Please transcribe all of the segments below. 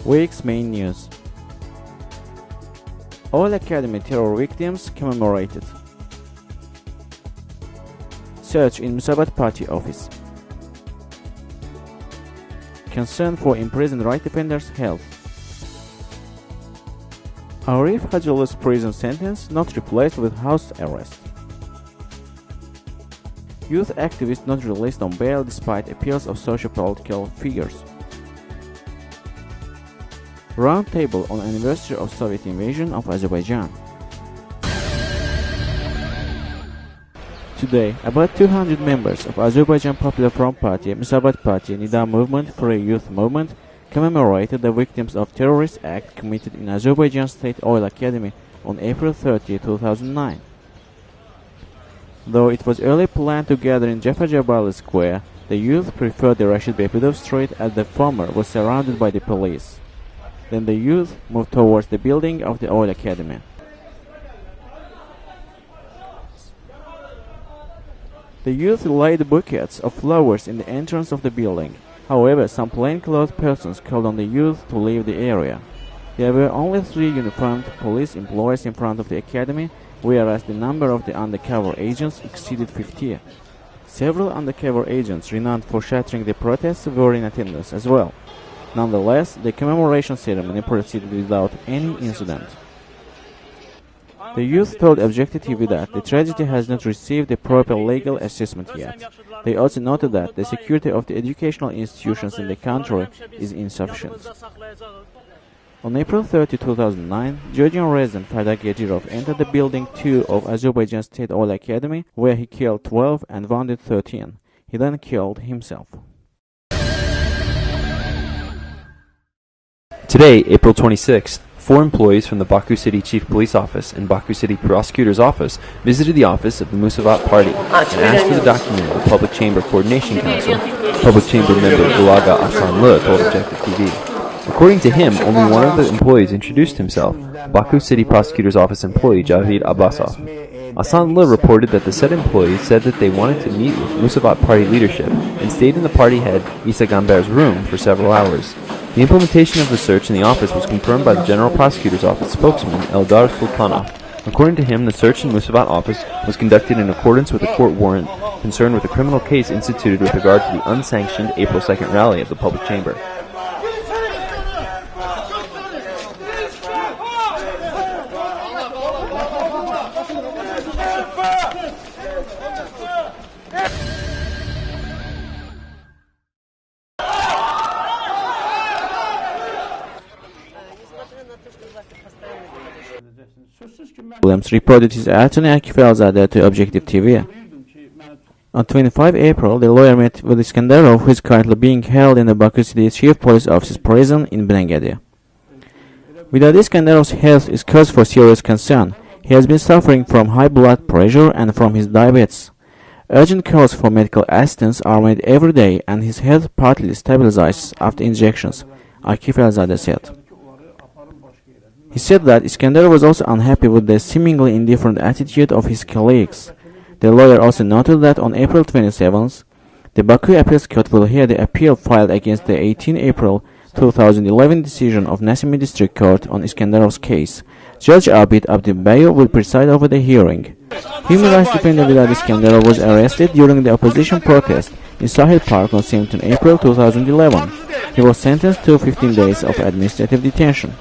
Week's main news. Oil Academy terror victims commemorated. Search in Musabat Party office. Concern for imprisoned right defenders' health. Arif Hajili's prison sentence not replaced with house arrest. Youth activist not released on bail despite appeals of socio-political figures. Roundtable on anniversary of Soviet invasion of Azerbaijan. Today, about 200 members of Azerbaijan Popular Front Party, Musabat Party, Nida Movement for a Youth Movement commemorated the victims of terrorist act committed in Azerbaijan State Oil Academy on April 30, 2009. Though it was early planned to gather in Jafar Jabali Square, the youth preferred the Rashid Bepidov Street as the former was surrounded by the police. Then the youth moved towards the building of the Oil Academy. The youth laid bouquets of flowers in the entrance of the building. However, some plainclothes persons called on the youth to leave the area. There were only 3 uniformed police employees in front of the academy, whereas the number of the undercover agents exceeded 50. Several undercover agents renowned for shattering the protests were in attendance as well. Nonetheless, the commemoration ceremony proceeded without any incident. The youth told Objective TV that the tragedy has not received a proper legal assessment yet. They also noted that the security of the educational institutions in the country is insufficient. On April 30, 2009, Georgian resident Fayda Gejirov entered the Building 2 of Azerbaijan State Oil Academy, where he killed 12 and wounded 13. He then killed himself. Today, April 26th, 4 employees from the Baku City Chief Police Office and Baku City Prosecutor's Office visited the office of the Musavat Party and asked for the document of the Public Chamber Coordination Council. Public Chamber member Gulaga Asanlı told Objective TV. According to him, only one of the employees introduced himself, Baku City Prosecutor's Office employee Javid Abbasov. Asanlı reported that the said employees said that they wanted to meet with Musavat Party leadership and stayed in the party head Isa Gamber's room for several hours. The implementation of the search in the office was confirmed by the General Prosecutor's Office spokesman Eldar Sultanov. According to him, the search in Musavat office was conducted in accordance with a court warrant concerned with a criminal case instituted with regard to the unsanctioned April 2nd rally of the Public Chamber. Williams reported his attorney Akif Elzadeh to Objective TV. On 25 April, the lawyer met with Iskandarov, who is currently being held in the Baku City Chief Police Office's prison in Benengedi. Without Iskandarov's health is cause for serious concern. He has been suffering from high blood pressure and from his diabetes. Urgent calls for medical assistance are made every day, and his health partly stabilizes after injections, Akif Elzadeh said. He said that Iskandarov was also unhappy with the seemingly indifferent attitude of his colleagues. The lawyer also noted that on April 27th, the Baku Appeals Court will hear the appeal filed against the 18 April 2011 decision of Nasimi District Court on Iskandarov's case. Judge Abid Abdibayo will preside over the hearing. Human rights defender Vidal Iskandarov was arrested during the opposition protest in Sahil Park on 17 April 2011. He was sentenced to 15 days of administrative detention.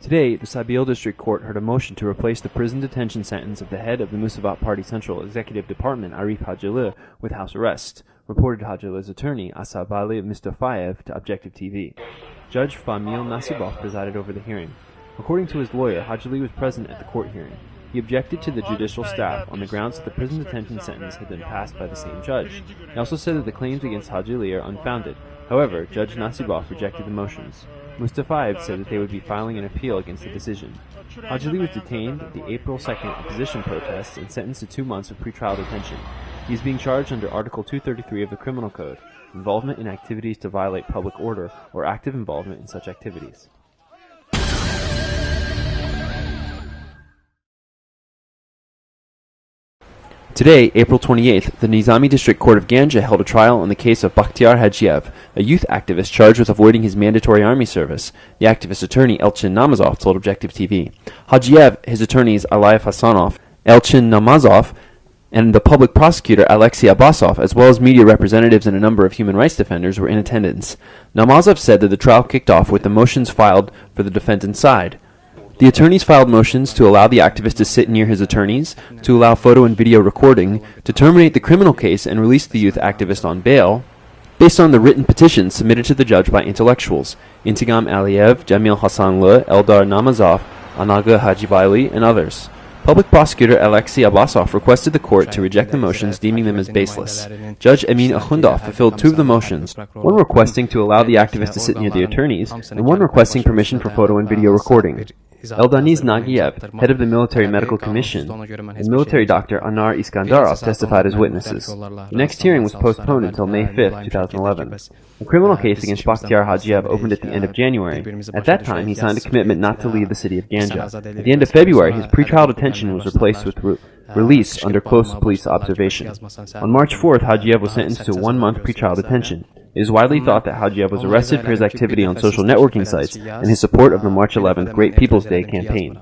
Today, the Sabil District Court heard a motion to replace the prison detention sentence of the head of the Musavat Party Central Executive Department, Arif Hajili, with house arrest, reported Hajili's attorney, Asabali Mustafayev, to Objective TV. Judge Famil Nasibov presided over the hearing. According to his lawyer, Hajili was present at the court hearing. He objected to the judicial staff on the grounds that the prison detention sentence had been passed by the same judge. He also said that the claims against Hajili are unfounded. However, Judge Nasibov rejected the motions. Mustafayev said that they would be filing an appeal against the decision. Hajili was detained at the April 2nd opposition protests and sentenced to 2 months of pretrial detention. He is being charged under Article 233 of the Criminal Code, involvement in activities to violate public order or active involvement in such activities. Today, April 28th, the Nizami District Court of Ganja held a trial on the case of Bakhtiar Hajiev, a youth activist charged with avoiding his mandatory army service. The activist's attorney, Elchin Namazov, told Objective TV. Hajiev, his attorneys Alaev Hasanov, Elchin Namazov, and the public prosecutor Alexei Abbasov, as well as media representatives and a number of human rights defenders, were in attendance. Namazov said that the trial kicked off with the motions filed for the defendant's side. The attorneys filed motions to allow the activist to sit near his attorneys, to allow photo and video recording, to terminate the criminal case and release the youth activist on bail, based on the written petitions submitted to the judge by intellectuals, Intigam Aliyev, Jamil Hassanlı, Eldar Namazov, Anaga Hajibaili, and others. Public prosecutor Alexei Abbasov requested the court to reject the motions, deeming them as baseless. Judge Emin Akhundov fulfilled two of the motions, one requesting to allow the activist to sit near the attorneys, and one requesting permission for photo and video recording. Eldaniz Nagiev, head of the Military Medical Commission, and military doctor Anar Iskandarov testified as witnesses. The next hearing was postponed until May 5, 2011. A criminal case against Bakhtiar Hajiev opened at the end of January. At that time, he signed a commitment not to leave the city of Ganja. At the end of February, his pretrial detention was replaced with release under close police observation. On March 4th, Hajiev was sentenced to 1 month pretrial detention. It is widely thought that Hajiev was arrested for his activity on social networking sites and his support of the March 11th Great People's Day campaign.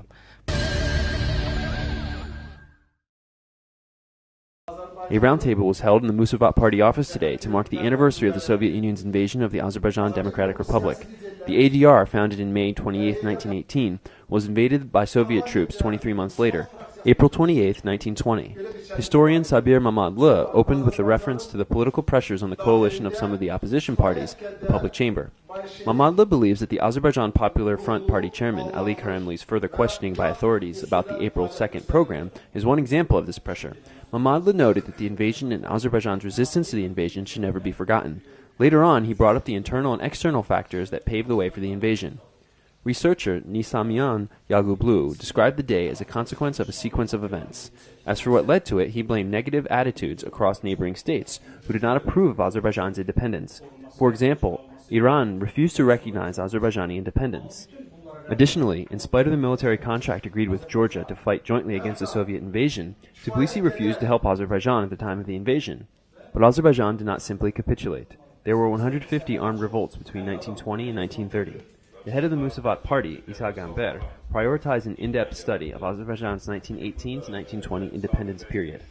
A roundtable was held in the Musavat Party office today to mark the anniversary of the Soviet Union's invasion of the Azerbaijan Democratic Republic. The ADR, founded in May 28, 1918, was invaded by Soviet troops 23 months later, April 28, 1920. Historian Sabir Mamadli opened with a reference to the political pressures on the coalition of some of the opposition parties, the public chamber. Mamadli believes that the Azerbaijan Popular Front Party chairman Ali Karimli's further questioning by authorities about the April 2nd program is one example of this pressure. Mamadli noted that the invasion and Azerbaijan's resistance to the invasion should never be forgotten. Later on, he brought up the internal and external factors that paved the way for the invasion. Researcher Nisamian Yagublu described the day as a consequence of a sequence of events. As for what led to it, he blamed negative attitudes across neighboring states who did not approve of Azerbaijan's independence. For example, Iran refused to recognize Azerbaijani independence. Additionally, in spite of the military contract agreed with Georgia to fight jointly against the Soviet invasion, Tbilisi refused to help Azerbaijan at the time of the invasion. But Azerbaijan did not simply capitulate. There were 150 armed revolts between 1920 and 1930. The head of the Musavat Party, Isa Gamber, prioritized an in-depth study of Azerbaijan's 1918 to 1920 independence period.